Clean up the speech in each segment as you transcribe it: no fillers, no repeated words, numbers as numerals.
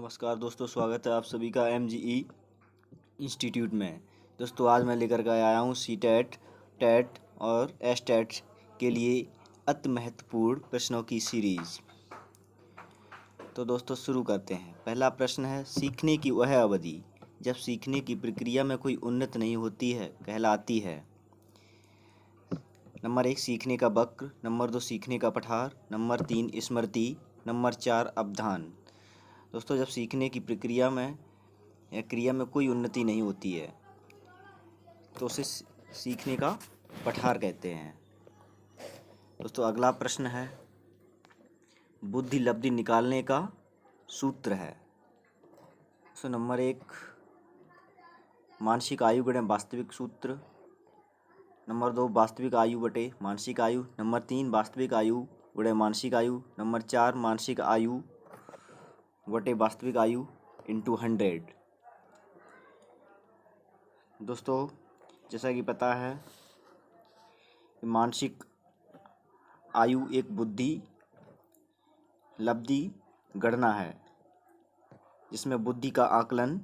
नमस्कार दोस्तों, स्वागत है आप सभी का MGE इंस्टीट्यूट में। दोस्तों आज मैं लेकर के आया हूँ CTET, टेट और STET के लिए अति महत्वपूर्ण प्रश्नों की सीरीज। तो दोस्तों शुरू करते हैं। पहला प्रश्न है, सीखने की वह अवधि जब सीखने की प्रक्रिया में कोई उन्नति नहीं होती है कहलाती है। नंबर 1 सीखने का वक्र, नंबर 2 सीखने का पठार, नंबर 3 स्मृति, नंबर 4 अवधान। दोस्तों जब सीखने की प्रक्रिया में या क्रिया में कोई उन्नति नहीं होती है तो उसे सीखने का पठार कहते हैं। दोस्तों अगला प्रश्न है, बुद्धि लब्धि निकालने का सूत्र है। तो नंबर 1 मानसिक आयु गुणे वास्तविक सूत्र, नंबर 2 वास्तविक आयु बटे मानसिक आयु, नंबर 3 वास्तविक आयु गुणे मानसिक आयु, नंबर 4 मानसिक आयु बटे वास्तविक आयु इंटू 100। दोस्तों जैसा कि पता है मानसिक आयु एक बुद्धि लब्धि गणना है जिसमें बुद्धि का आकलन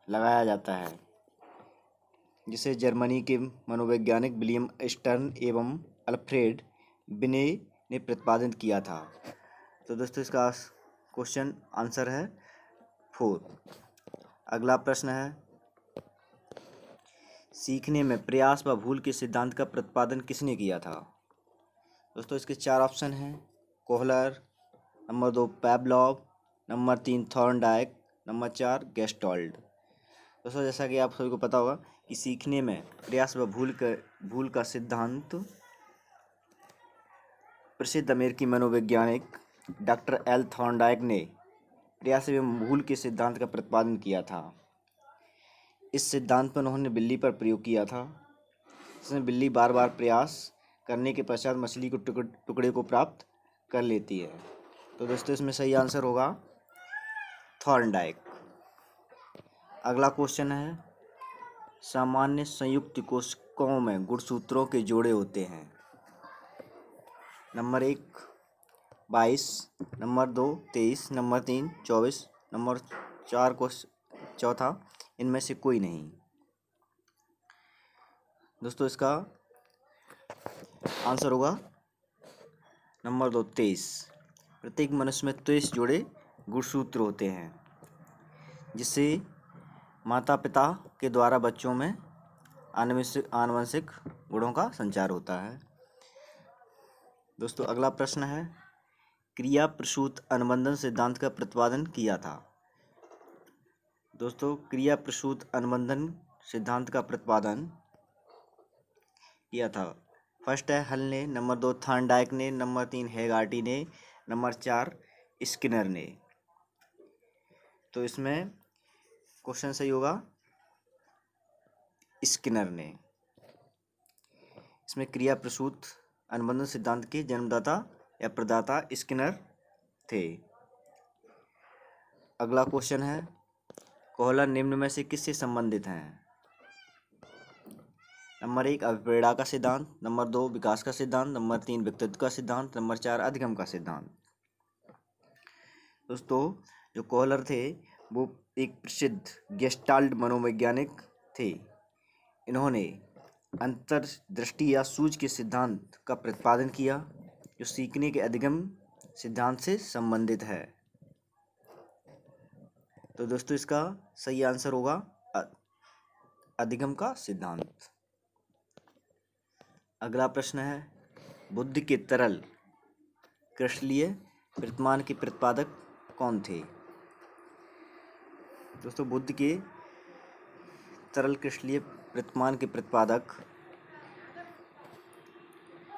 लगाया जाता है, जिसे जर्मनी के मनोवैज्ञानिक विलियम स्टर्न एवं अल्फ्रेड बिने ने प्रतिपादित किया था। तो दोस्तों इसका क्वेश्चन आंसर है 4। अगला प्रश्न है, सीखने में प्रयास व भूल के सिद्धांत का प्रतिपादन किसने किया था। दोस्तों इसके 4 ऑप्शन हैं, Kohler, number 2 Pavlov, number 3 Thorndike, number 4 Gestalt. दोस्तों जैसा कि आप सभी को पता होगा कि सीखने में प्रयास व भूल का सिद्धांत प्रसिद्ध अमेरिकी मनोवैज्ञानिक डॉक्टर एल थॉर्नडाइक ने प्रयास एवं भूल के सिद्धांत का प्रतिपादन किया था। इस सिद्धांत पर उन्होंने बिल्ली पर प्रयोग किया था, जिसमें बिल्ली बार बार प्रयास करने के पश्चात मछली को टुकड़े को प्राप्त कर लेती है। तो दोस्तों इसमें सही आंसर होगा थॉर्नडाइक। अगला क्वेश्चन है, सामान्य संयुक्त कोशिकाओं में गुणसूत्रों के जोड़े होते हैं। नंबर 1 22, नंबर 2 23, नंबर 3 24, नंबर 4 को चौथा इनमें से कोई नहीं। दोस्तों इसका आंसर होगा नंबर 2 23। प्रत्येक मनुष्य में 23 जोड़े गुणसूत्र होते हैं, जिससे माता पिता के द्वारा बच्चों में आनुवंशिक गुणों का संचार होता है। दोस्तों अगला प्रश्न है, क्रिया प्रसूत अनुबंधन सिद्धांत का प्रतिपादन किया था। दोस्तों क्रिया प्रसूत अनुबंधन सिद्धांत का प्रतिपादन किया था। फर्स्ट है हल ने, नंबर 2 थॉर्नडाइक ने, नंबर 3 हेगार्टी ने, नंबर 4 स्किनर ने। तो इसमें क्वेश्चन सही होगा स्किनर ने। इसमें क्रिया प्रसूत अनुबंधन सिद्धांत के जन्मदाता या प्रदाता स्किनर थे। अगला क्वेश्चन है, कोहलर निम्न में से किससे संबंधित हैं। नंबर 1 अभिप्रेरणा का सिद्धांत, नंबर 2 विकास का सिद्धांत, नंबर 3 व्यक्तित्व का सिद्धांत, नंबर 4 अधिगम का सिद्धांत। दोस्तों जो कोहलर थे वो एक प्रसिद्ध गेस्टाल्ट मनोवैज्ञानिक थे। इन्होंने अंतर्दृष्टि या सूझ के सिद्धांत का प्रतिपादन किया, जो सीखने के अधिगम सिद्धांत से संबंधित है। तो दोस्तों इसका सही आंसर होगा अधिगम का सिद्धांत। अगला प्रश्न है, बुद्धि के तरल क्रिस्टलीय प्रतिमान के प्रतिपादक कौन थे। दोस्तों बुद्धि के तरल क्रिस्टलीय प्रतिमान के प्रतिपादक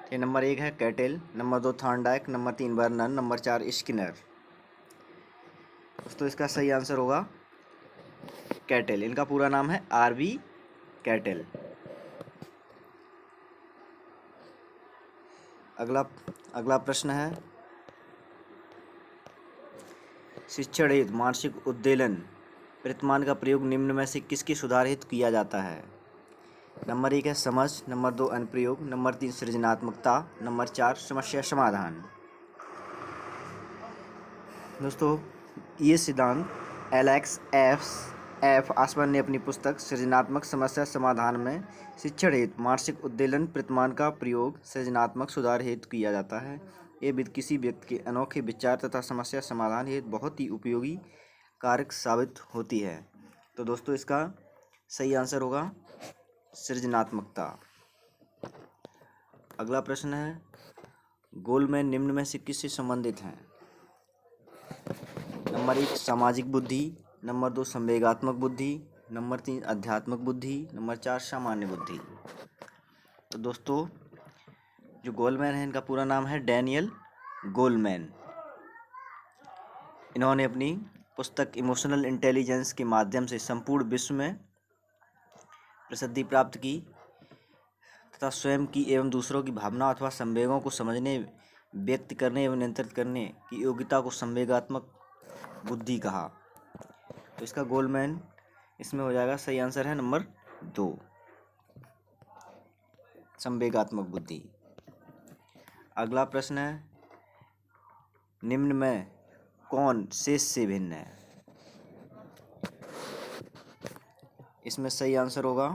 थे। नंबर 1 है cattail, number 2 Thorndike, number 3 Vernon, number 4 Skinner. दोस्तों इसका सही आंसर होगा कैटेल। इनका पूरा नाम है RV कैटेल। अगला प्रश्न है, शिक्षण हेतु मानसिक उद्वेलन प्रतिमान का प्रयोग निम्न में से किसके सुधार हेतु किया जाता है। नंबर 1 है समझ, नंबर 2 अनुप्रयोग, नंबर 3 सृजनात्मकता, नंबर 4 समस्या समाधान। दोस्तों ये सिद्धांत एफ आसमान ने अपनी पुस्तक सृजनात्मक समस्या समाधान में शिक्षण हेतु मानसिक उद्वेलन प्रतिमान का प्रयोग सृजनात्मक सुधार हेतु किया जाता है। ये विधि किसी व्यक्ति के अनोखे विचार तथा समस्या समाधान हेतु बहुत ही उपयोगी कारक साबित होती है। तो दोस्तों इसका सही आंसर होगा सृजनात्मकता। अगला प्रश्न है, गोलमैन निम्न में से किससे संबंधित हैं? नंबर 1 सामाजिक बुद्धि, नंबर 2 संवेगात्मक बुद्धि, नंबर 3 आध्यात्मिक बुद्धि, नंबर 4 सामान्य बुद्धि। तो दोस्तों जो गोलमैन है इनका पूरा नाम है डैनियल गोलमैन। इन्होंने अपनी पुस्तक इमोशनल इंटेलिजेंस के माध्यम से संपूर्ण विश्व में प्रसिद्धि प्राप्त की तथा स्वयं की एवं दूसरों की भावना अथवा संवेगों को समझने, व्यक्त करने एवं नियंत्रित करने की योग्यता को संवेगात्मक बुद्धि कहा। तो इसका गोलमैन इसमें हो जाएगा, सही आंसर है नंबर 2 संवेगात्मक बुद्धि। अगला प्रश्न है, निम्न में कौन शेष से भिन्न है? इसमें सही आंसर होगा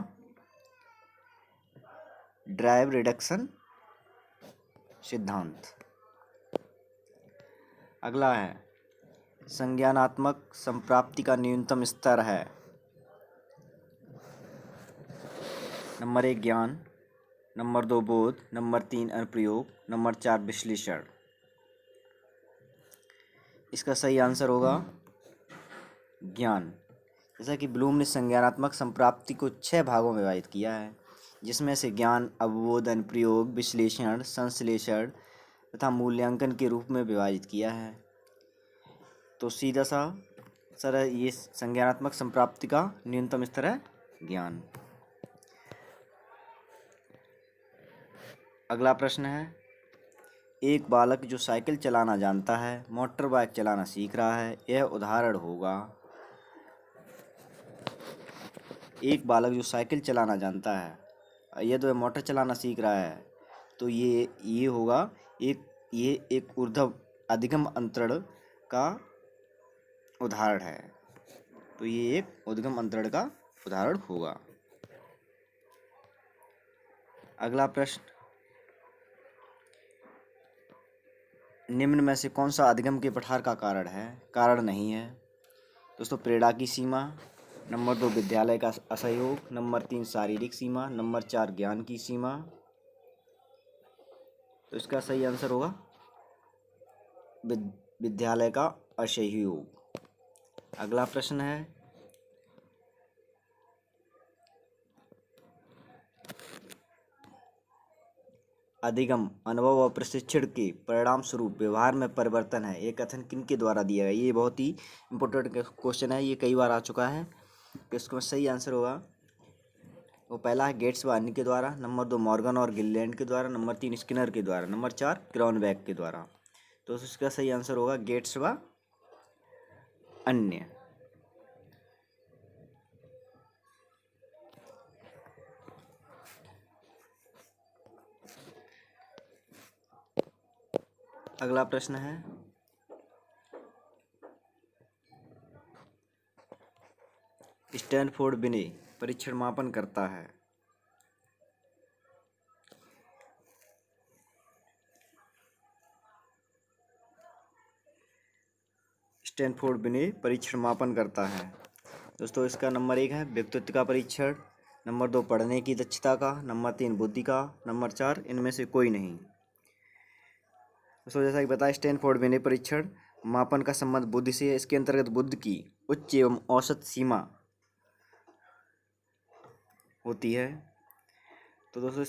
ड्राइव रिडक्शन सिद्धांत। अगला है, संज्ञानात्मक संप्राप्ति का न्यूनतम स्तर है। नंबर 1 ज्ञान, नंबर 2 बोध, नंबर 3 अनुप्रयोग, नंबर 4 विश्लेषण। इसका सही आंसर होगा ज्ञान। जैसा कि ब्लूम ने संज्ञानात्मक संप्राप्ति को 6 भागों में विभाजित किया है, जिसमें से ज्ञान, अवबोध, अनुप्रयोग, विश्लेषण, संश्लेषण तथा मूल्यांकन के रूप में विभाजित किया है। तो सीधा सा सर ये संज्ञानात्मक संप्राप्ति का न्यूनतम स्तर है ज्ञान। अगला प्रश्न है, एक बालक जो साइकिल चलाना जानता है, मोटर बाइक चलाना सीख रहा है, यह उदाहरण होगा। एक बालक जो साइकिल चलाना जानता है, यह तो मोटर चलाना सीख रहा है, तो ये होगा ये एक ऊर्ध्व अधिगम अंतरण का उदाहरण है। तो ये एक उद्गम अंतरण का उदाहरण होगा। अगला प्रश्न, निम्न में से कौन सा अधिगम के पठार का कारण है? कारण नहीं है। दोस्तों प्रेरणा की सीमा, नंबर 2 विद्यालय का असहयोग, नंबर 3 शारीरिक सीमा, नंबर 4 ज्ञान की सीमा। तो इसका सही आंसर होगा विद्यालय का असहयोग। अगला प्रश्न है, अधिगम अनुभव और प्रशिक्षण के परिणाम स्वरूप व्यवहार में परिवर्तन है, ये कथन किनके द्वारा दिया गया? ये बहुत ही इंपॉर्टेंट क्वेश्चन है, ये कई बार आ चुका है। तो इसका सही आंसर होगा, वो पहला है गेट्स व अन्य के द्वारा, नंबर 2 मॉर्गन और गिललैंड के द्वारा, नंबर 3 स्किनर के द्वारा, नंबर 4 क्रोनबेक के द्वारा। तो इसका सही आंसर होगा गेट्स व अन्य। अगला प्रश्न है, स्टैनफोर्ड बिने परीक्षण मापन करता है। स्टैनफोर्ड बिने परीक्षण मापन करता है। दोस्तों इसका नंबर 1 है व्यक्तित्व का परीक्षण, नंबर 2 पढ़ने की दक्षता का, नंबर 3 बुद्धि का, नंबर 4 इनमें से कोई नहीं। दोस्तों जैसा कि बताया स्टैनफोर्ड बिने परीक्षण मापन का संबंध बुद्धि से है। इसके अंतर्गत बुद्धि की उच्च एवं औसत सीमा होती है। तो दोस्तों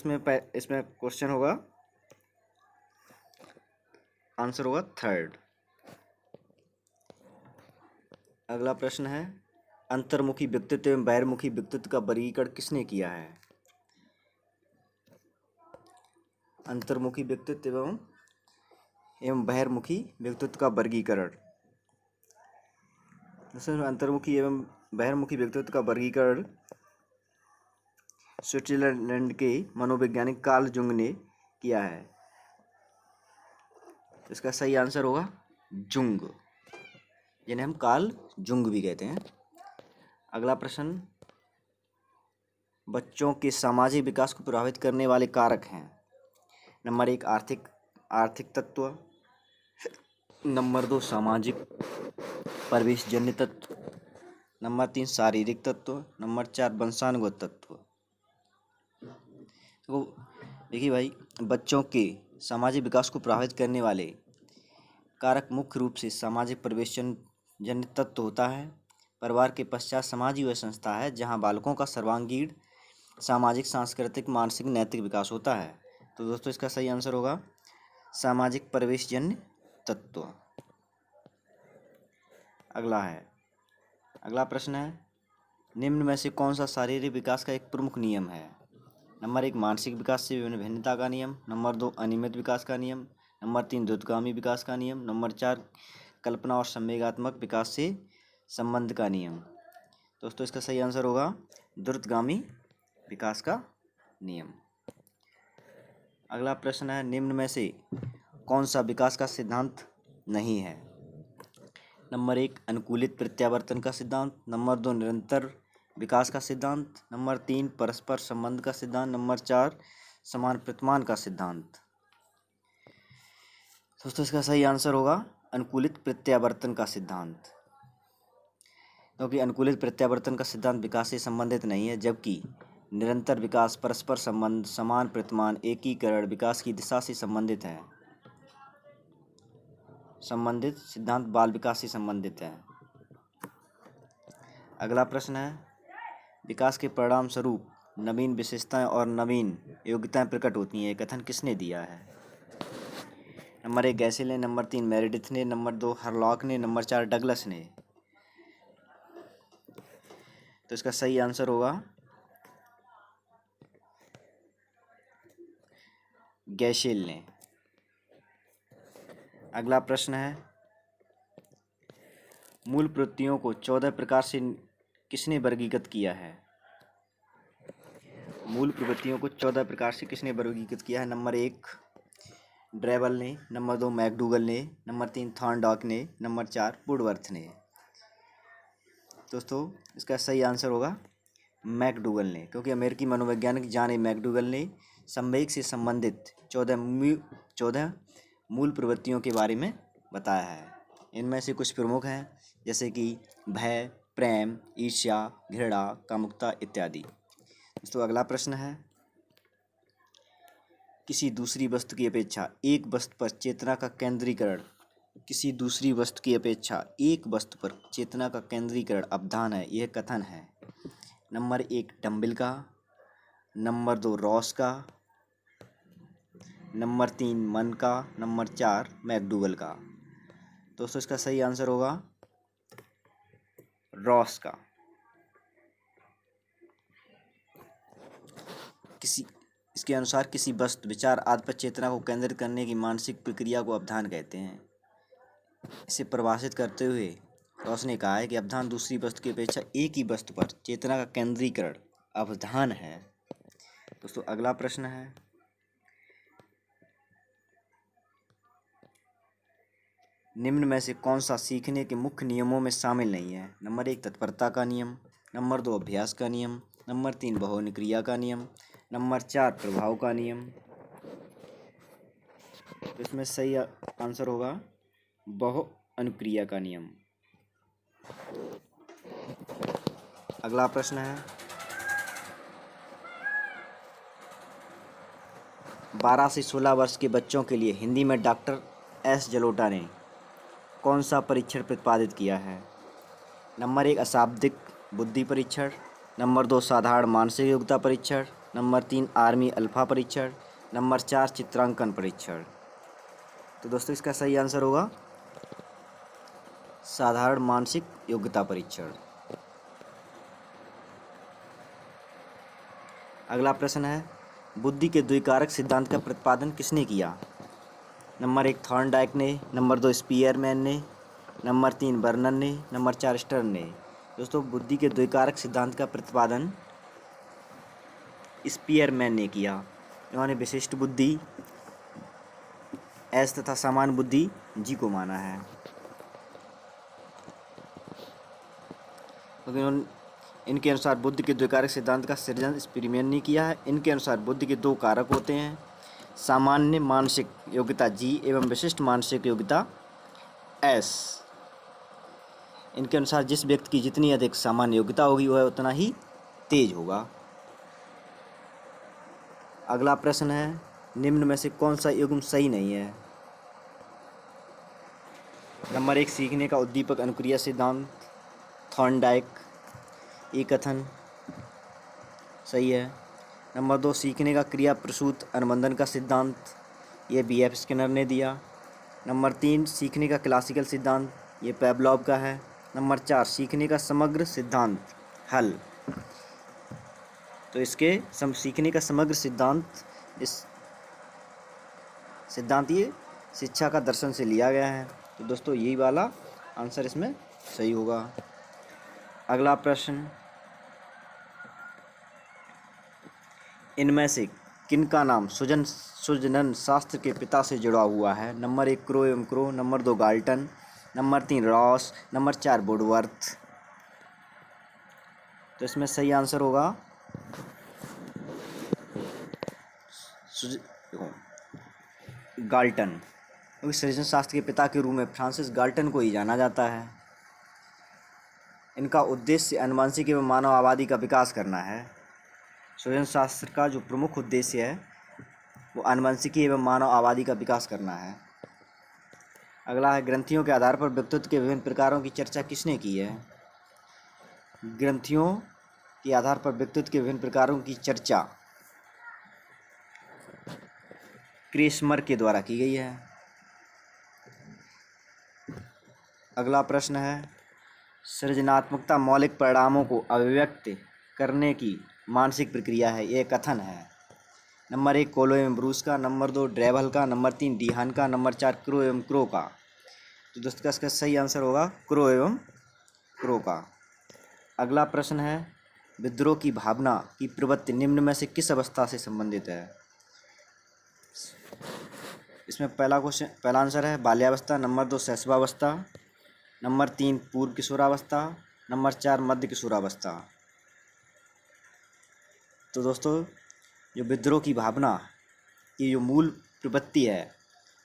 इसमें क्वेश्चन होगा, आंसर होगा 3rd। अगला प्रश्न है, अंतर्मुखी व्यक्तित्व एवं बहिर्मुखी व्यक्तित्व का वर्गीकरण किसने किया है? अंतर्मुखी व्यक्तित्व एवं बहिर्मुखी व्यक्तित्व का वर्गीकरण। अंतर्मुखी एवं बहिर्मुखी व्यक्तित्व का वर्गीकरण स्विट्जरलैंड के मनोवैज्ञानिक कार्ल जुंग ने किया है। इसका सही आंसर होगा जुंग। जिन्हें हम कार्ल जुंग भी कहते हैं। अगला प्रश्न, बच्चों के सामाजिक विकास को प्रभावित करने वाले कारक हैं। नंबर 1 आर्थिक तत्व, नंबर 2 सामाजिक परिवेशजन्य तत्व, नंबर 3 शारीरिक तत्व, नंबर 4 वंशानुगत तत्व। तो देखिए भाई, बच्चों के सामाजिक विकास को प्रभावित करने वाले कारक मुख्य रूप से सामाजिक परिवेशजन्य तत्व होता है। परिवार के पश्चात समाज ही वह संस्था है जहाँ बालकों का सर्वांगीण सामाजिक, सांस्कृतिक, मानसिक, नैतिक विकास होता है। तो दोस्तों इसका सही आंसर होगा सामाजिक परिवेशजन्य तत्व। अगला प्रश्न है, निम्न में से कौन सा शारीरिक विकास का एक प्रमुख नियम है। नंबर 1 मानसिक विकास से विभिन्न भिन्नता का नियम, नंबर 2 अनियमित विकास का नियम, नंबर 3 द्रुतगामी विकास का नियम, नंबर 4 कल्पना और संवेगात्मक विकास से संबंध का नियम। दोस्तों इसका सही आंसर होगा द्रुतगामी विकास का नियम। अगला प्रश्न है, निम्न में से कौन सा विकास का सिद्धांत नहीं है। नंबर 1 अनुकूलित प्रत्यावर्तन का सिद्धांत, नंबर 2 निरंतर विकास का सिद्धांत, नंबर 3 परस्पर संबंध का सिद्धांत, नंबर 4 समान प्रतिमान का सिद्धांत। दोस्तों इसका सही आंसर होगा अनुकूलित प्रत्यावर्तन का सिद्धांत, क्योंकि अनुकूलित प्रत्यावर्तन का सिद्धांत विकास से संबंधित नहीं है, जबकि निरंतर विकास, परस्पर संबंध, समान प्रतिमान, एकीकरण विकास की दिशा से संबंधित है। संबंधित सिद्धांत बाल विकास से संबंधित है। अगला प्रश्न है, विकास के परिणाम स्वरूप नवीन विशेषताएं और नवीन योग्यताएं प्रकट होती हैं, ये कथन किसने दिया है। नंबर 1 गैसेल ने, नंबर 3 मेरेडिथ ने, नंबर 2 हरलॉक ने, नंबर 4 डगलस ने। तो इसका सही आंसर होगा गैसेल ने। अगला प्रश्न है, मूल प्रवृत्तियों को 14 प्रकार से किसने वर्गीकृत किया है। मूल प्रवृत्तियों को 14 प्रकार से किसने वर्गीकृत किया है। नंबर 1 ड्रेबल ने, नंबर 2 मैकडूगल ने, नंबर 3 थॉर्नडाइक ने, नंबर 4 वुडवर्थ ने। दोस्तों इसका सही आंसर होगा मैकडूगल ने, क्योंकि अमेरिकी मनोवैज्ञानिक जॉन ए मैकडूगल ने संवेग से संबंधित 14 मूल प्रवृत्तियों के बारे में बताया है। इनमें से कुछ प्रमुख हैं, जैसे कि भय, प्रेम, ईर्ष्या, घृणा, कामुकता इत्यादि। दोस्तों अगला प्रश्न है, किसी दूसरी वस्तु की अपेक्षा एक वस्तु पर चेतना का केंद्रीकरण, किसी दूसरी वस्तु की अपेक्षा एक वस्तु पर चेतना का केंद्रीकरण अवधान है, यह कथन है। नंबर 1 डम्बिल का, नंबर 2 रॉस का, नंबर 3 मन का, नंबर 4 मैकडूगल का। दोस्तों इसका सही आंसर होगा रॉस का। इसके अनुसार किसी वस्तु, विचार आदि पर चेतना को केंद्रित करने की मानसिक प्रक्रिया को अवधान कहते हैं। इसे परिभाषित करते हुए रॉस ने कहा है कि अवधान दूसरी वस्तु की अपेक्षा एक ही वस्तु पर चेतना का केंद्रीकरण अवधान है। दोस्तों अगला प्रश्न है, निम्न में से कौन सा सीखने के मुख्य नियमों में शामिल नहीं है। नंबर 1 तत्परता का नियम, नंबर 2 अभ्यास का नियम, नंबर 3 बहुअनुक्रिया का नियम, नंबर 4 प्रभाव का नियम। तो इसमें सही आंसर होगा बहुअनुक्रिया का नियम। अगला प्रश्न है, 12 से 16 वर्ष के बच्चों के लिए हिंदी में डॉक्टर एस जलोटा ने कौन सा परीक्षण प्रतिपादित किया है। नंबर 1 अशाब्दिक बुद्धि परीक्षण, नंबर 2 साधारण मानसिक योग्यता परीक्षण, नंबर 3 आर्मी अल्फा परीक्षण, नंबर 4 चित्रांकन परीक्षण। तो दोस्तों इसका सही आंसर होगा साधारण मानसिक योग्यता परीक्षण। अगला प्रश्न है, बुद्धि के द्विकारक सिद्धांत का प्रतिपादन किसने किया। नंबर 1 थॉर्नडाइक ने, नंबर 2 स्पीयरमैन ने, नंबर 3 बर्नन ने, नंबर 4 स्टर्न ने। दोस्तों बुद्धि के द्विकारक सिद्धांत का प्रतिपादन स्पीयरमैन ने किया। इन्होंने विशिष्ट बुद्धि एस तथा सामान्य बुद्धि जी को माना है। क्योंकि इनके अनुसार बुद्ध के द्वैकारक सिद्धांत का सृजन स्पिरिमियन ने किया है। इनके अनुसार बुद्ध के दो कारक होते हैं, सामान्य मानसिक योग्यता जी एवं विशिष्ट मानसिक योग्यता एस। इनके अनुसार जिस व्यक्ति की जितनी अधिक सामान्य योग्यता होगी वह उतना ही तेज होगा। अगला प्रश्न है, निम्न में से कौन सा युग्म सही नहीं है? नंबर 1 सीखने का उद्दीपक अनुक्रिया सिद्धांत, थॉर्नडाइक, ये कथन सही है। नंबर 2 सीखने का क्रिया प्रसूत अनुबंधन का सिद्धांत, ये BF स्किनर ने दिया। नंबर 3 सीखने का क्लासिकल सिद्धांत, ये पेवलॉव का है। नंबर 4 सीखने का समग्र सिद्धांत हल। तो इसके सीखने का समग्र सिद्धांत ये शिक्षा का दर्शन से लिया गया है। तो दोस्तों यही वाला आंसर इसमें सही होगा। अगला प्रश्न, इनमें से किनका नाम सुजनन शास्त्र के पिता से जुड़ा हुआ है? नंबर 1 क्रो एवं crow, number 2 Galton, number 3 Ross, number 4 Woodworth. तो इसमें सही आंसर होगा गाल्टन, क्योंकि सृजन शास्त्र के पिता के रूप में फ्रांसिस गाल्टन को ही जाना जाता है। इनका उद्देश्य अनुवांशिक एवं मानव आबादी का विकास करना है। सृजन शास्त्र का जो प्रमुख उद्देश्य है वो अनुवांशिकी एवं मानव आबादी का विकास करना है। अगला है, ग्रंथियों के आधार पर व्यक्तित्व के विभिन्न प्रकारों की चर्चा किसने की है? ग्रंथियों के आधार पर व्यक्तित्व के विभिन्न प्रकारों की चर्चा क्रेसमर के द्वारा की गई है। अगला प्रश्न है, सृजनात्मकता मौलिक परिणामों को अभिव्यक्त करने की मानसिक प्रक्रिया है, यह कथन है। नंबर 1 कोलो एवं ब्रूस का, नंबर 2 ड्रेबल का, नंबर 3 डीहान का, नंबर 4 क्रो एवं क्रो का। तो दोस्तों इसका सही आंसर होगा क्रो एवं क्रो का। अगला प्रश्न है, विद्रोह की भावना की प्रवृत्ति निम्न में से किस अवस्था से संबंधित है? इसमें पहला आंसर है बाल्यावस्था, नंबर 2 शैशवावस्था, नंबर 3 पूर्व किशोरावस्था, नंबर 4 मध्य किशोरावस्था। तो दोस्तों जो विद्रोह की भावना की जो मूल प्रवृत्ति है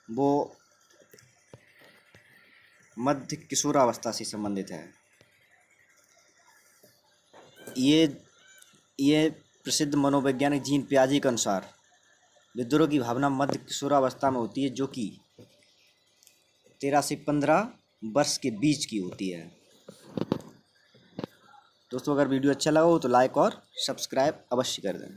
वो मध्य किशोरावस्था से संबंधित है। ये प्रसिद्ध मनोवैज्ञानिक जीन पियाजे के अनुसार विद्रोह की भावना मध्य किशोरावस्था में होती है, जो कि 13 से 15 वर्ष के बीच की होती है। दोस्तों अगर वीडियो अच्छा लगा हो तो लाइक और सब्सक्राइब अवश्य कर दें।